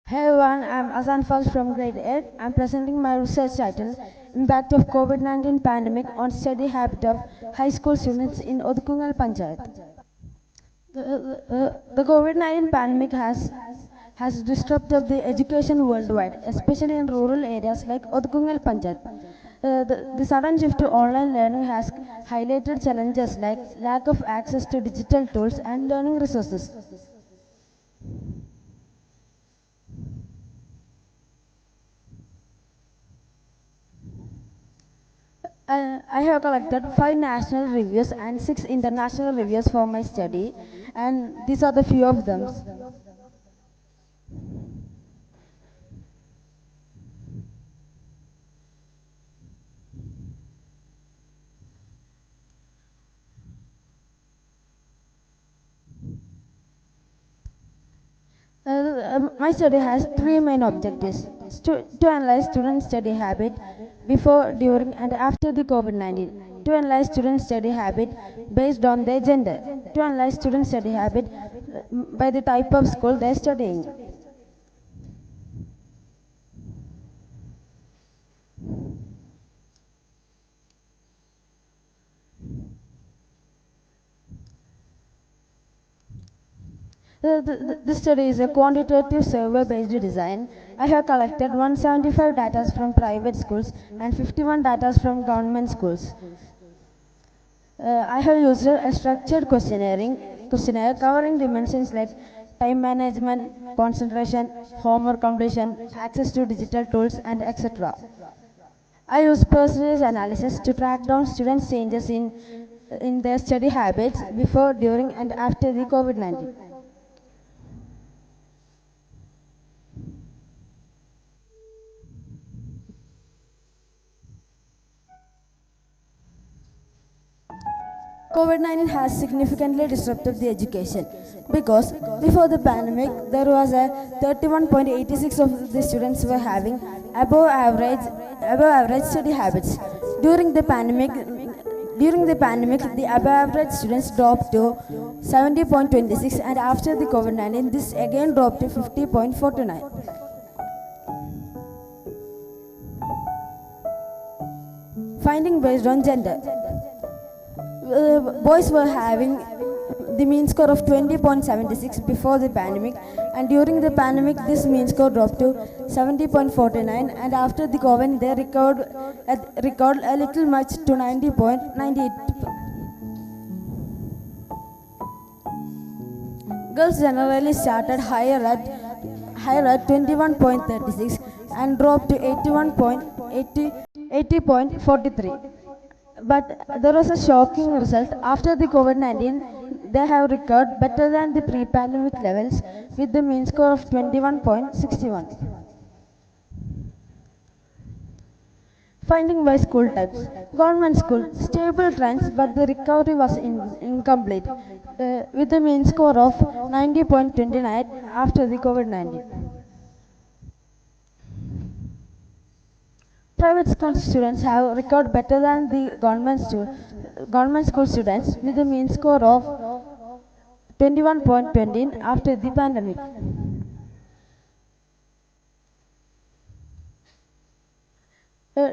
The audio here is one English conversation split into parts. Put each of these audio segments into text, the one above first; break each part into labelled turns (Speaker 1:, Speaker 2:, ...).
Speaker 1: Hey everyone, I'm Azaan Faaz from grade 8. I'm presenting my research title, Impact of COVID-19 Pandemic on Study Habit of High School Students in Odukungal Panchayat. The COVID-19 pandemic has disrupted the education worldwide, especially in rural areas like Odukungal Panchayat. The sudden shift to online learning has highlighted challenges like lack of access to digital tools and learning resources. I have collected 5 national reviews and 6 international reviews for my study, and these are the few of them. My study has 3 main objectives: to analyze student study habit before, during, and after the COVID-19; to analyze student study habit based on their gender; to analyze student study habit by the type of school they are studying. This study is a quantitative survey-based design. I have collected 175 data from private schools and 51 data from government schools. I have used a structured questionnaire covering dimensions like time management, concentration, homework completion, access to digital tools, and etc. I use percentage analysis to track down students' changes in their study habits before, during, and after the COVID-19. COVID-19 has significantly disrupted the education because before the pandemic there was a 31.86 of the students were having above average study habits. During the pandemic the above average students dropped to 70.26, and after the COVID-19 this again dropped to 50.49. Finding based on gender. Boys were having the mean score of 20.76 before the pandemic, and during the pandemic this mean score dropped to 70.49, and after the COVID they recovered a little much to 90.98. Girls generally started higher at 21.36 and dropped to 80.43. But there was a shocking result. After the COVID-19, they have recovered better than the pre-pandemic levels with the mean score of 21.61. Finding by school types. Government school, stable trends, but the recovery was incomplete with the mean score of 90.29 after the COVID-19. Private school students have recovered better than the government school students with a mean score of 21.20 after the pandemic.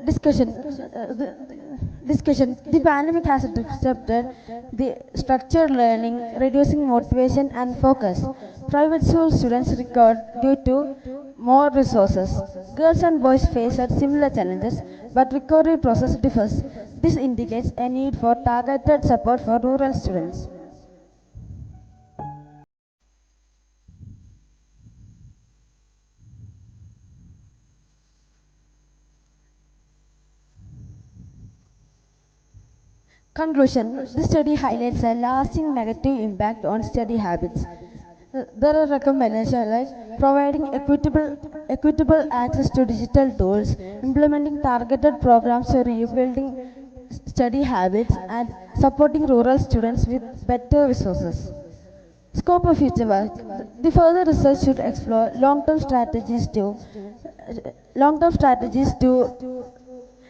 Speaker 1: Discussion. The pandemic has disrupted the structured learning, reducing motivation and focus. Private school students recovered due to more resources. Girls and boys face similar challenges, but recovery process differs. This indicates a need for targeted support for rural students. Conclusion. This study highlights a lasting negative impact on study habits. There are recommendations like providing equitable access to digital tools, implementing targeted programs for rebuilding study habits, and supporting rural students with better resources. Scope of future work. The further research should explore long-term strategies to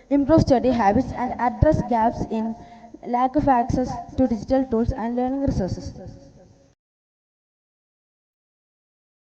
Speaker 1: improve study habits and address gaps in lack of access to digital tools and learning resources.